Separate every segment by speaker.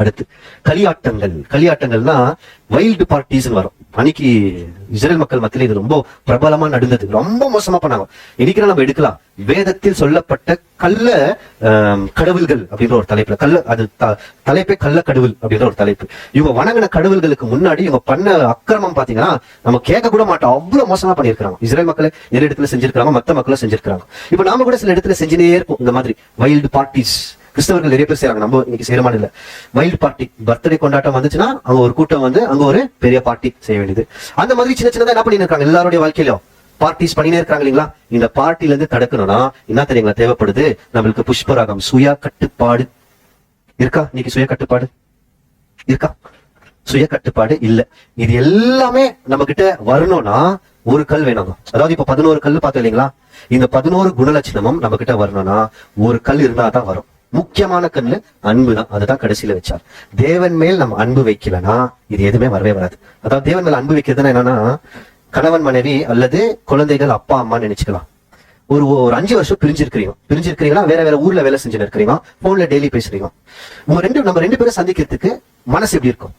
Speaker 1: அடுத்து களியாட்டங்கள்னா wild parties வரும். அன்னைக்கு இஸ்ரேல் மக்கள் மத்தியில இது ரொம்ப பிரபலமா நடந்தது. ரொம்ப மோசமா பண்ணாங்க. இன்னைக்கு நம்ம எடுக்கலாம். வேதத்தில் சொல்லப்பட்ட கள்ள கடவுள்கள் அப்படின்ற ஒரு தலைப்புல அது தலைப்பே கள்ள கடவுள் அப்படின்ற ஒரு தலைப்பு. இவங்க வணங்கின கடவுள்களுக்கு முன்னாடி இவங்க பண்ண அக்கிரமம் பாத்தீங்கன்னா நம்ம கேட்க கூட மாட்டோம். அவ்வளவு மோசமா பண்ணிருக்காங்க. இஸ்ரேல் மக்களை நிறைய இடத்துல செஞ்சிருக்காங்க, மத்த மக்களை செஞ்சிருக்காங்க. இப்ப நாம கூட சில இடத்துல செஞ்சுனே இருப்போம் இந்த மாதிரி வைல்டு பார்ட்டிஸ். கிறிஸ்தவர்கள் நிறைய பேர் செய்யறாங்க, நம்ம இன்னைக்கு செய்யறமான இல்ல. வைல்டு பார்ட்டி, பர்த்டே கொண்டாட்டம் வந்துச்சுன்னா அங்க ஒரு கூட்டம் வந்து அங்க ஒரு பெரிய பார்ட்டி செய்ய வேண்டியது. அந்த மாதிரி சின்ன சின்னதா என்ன பண்ணி இருக்காங்க எல்லாருடைய வாழ்க்கையிலும் பார்ட்டிஸ் பண்ணினே இருக்காங்க இல்லைங்களா? இந்த பார்ட்டில இருந்து தடுக்கணும்னா என்ன தெரியுங்களா தேவைப்படுது? நம்மளுக்கு புஷ்பராகம், சுய கட்டுப்பாடு இருக்கா? இன்னைக்கு சுய கட்டுப்பாடு இருக்கா? சுய கட்டுப்பாடு இல்ல. இது எல்லாமே நம்ம கிட்ட வரணும்னா ஒரு கல் வேணும். அதாவது இப்ப 11 கல் பார்த்தோம் இல்லைங்களா? இந்த 11 குணலட்சணமும் நம்ம கிட்ட வரணும்னா ஒரு கல் இருந்தா தான் வரும். முக்கியமான கண்ணு அன்பு தான். அதுதான் கடைசியில வச்சார். தேவன் மேல் நம்ம அன்பு வைக்கலனா இது எதுவுமே வரவே வராது. அதாவது தேவன் மேல் அன்பு வைக்கிறதுனா என்னன்னா, கணவன் மனைவி அல்லது குழந்தைகள் அப்பா அம்மா நினைச்சுக்கலாம். ஒரு 5 வருஷம் பிரிஞ்சிருக்கிறீங்களா, வேற வேற ஊர்ல வேலை செஞ்சு இருக்கிறீங்க, போன்ல டெய்லி பேசுறீங்க. நம்ம ரெண்டு பேரும் சந்திக்கிறதுக்கு மனசு எப்படி இருக்கும்?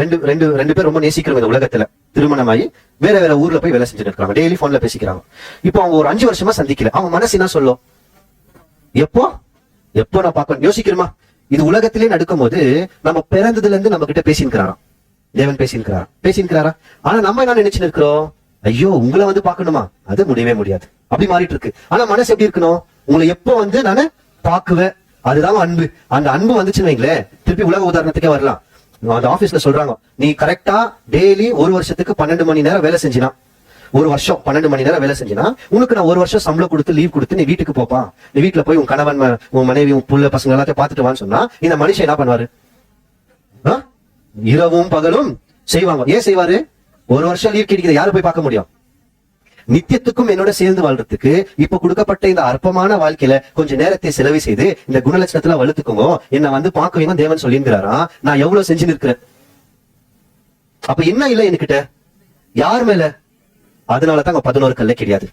Speaker 1: ரெண்டு பேர் ரொம்ப நேசிக்கிறவங்க இந்த உலகத்துல திருமணமாயி வேற வேற ஊர்ல போய் வேலை செஞ்சுட்டு இருக்காங்க, டெய்லி போன்ல பேசிக்கிறாங்க. இப்போ அவங்க ஒரு 5 வருஷமா சந்திக்கல. அவங்க மனசு என்ன சொல்லும்? எப்போ நான் பார்க்க யோசிக்கிறோமா? இது உலகத்திலே நடக்கும் போது நம்ம பிறந்ததுல இருந்து நம்ம கிட்ட பேசியிருக்கிறாராம். தேவன் பேசியிருக்கிறாரா? ஆனா நம்ம என்ன நினைச்சுன்னு இருக்கிறோம்? ஐயோ உங்களை வந்து பாக்கணுமா? அது முடியவே முடியாது. அப்படி மாறிட்டு இருக்கு. ஆனா மனசு எப்படி இருக்கணும்? உங்களை எப்போ வந்து நானு பாக்குவேன், அதுதான் அன்பு. அந்த அன்பு வந்துச்சுன்னு வைங்களேன், திருப்பி உலக உதாரணத்துக்கே வரலாம். அந்த ஆபீஸ்ல சொல்றாங்க, நீ கரெக்டா டெய்லி 1 வருஷத்துக்கு 12 மணி நேரம் வேலை செஞ்சினா, 1 வருஷம் 12 மணி நேரம் வேலை செஞ்சினா உனக்கு நான் 1 வருஷம் சம்பளம் கொடுத்து லீவ் கொடுத்து நீ வீட்டுக்கு போப்பா, நீ வீட்டுல போய் உன் கணவன் உன் மனைவி உன் புள்ள பசங்க எல்லாத்தையும் பாத்துட்டு வான்னு சொன்னா இந்த மனுஷன் என்ன பண்ணுவாரு? இரவும் பகலும் செய்வாங்க. ஏன் செய்வாரு? 1 வருஷம் லீவ் கிடைக்குது, யாரு போய் பார்க்க முடியும்? நித்தியத்துக்கும் என்னோட சேர்ந்து வாழ்றதுக்கு இப்ப கொடுக்கப்பட்ட இந்த அற்பமான வாழ்க்கையில கொஞ்சம் நேரத்தை செலவு செய்து இந்த குணலட்சணத்துல வலுத்துக்கோங்க, என்ன வந்து பார்க்கவீங்க தேவன் சொல்லியிருக்கிறாரா? நான் எவ்வளவு செஞ்சு நிற்கிறேன். அப்ப என்ன இல்லை என்கிட்ட? யார் மேல? அதனாலதான் 11 கல்லே கிடையாது.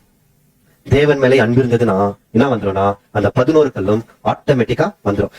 Speaker 1: தேவன் மேலே அன்பு இருந்ததுன்னா என்ன வந்துடும்னா அந்த 11 கல்லும் ஆட்டோமேட்டிக்கா வந்துடும்.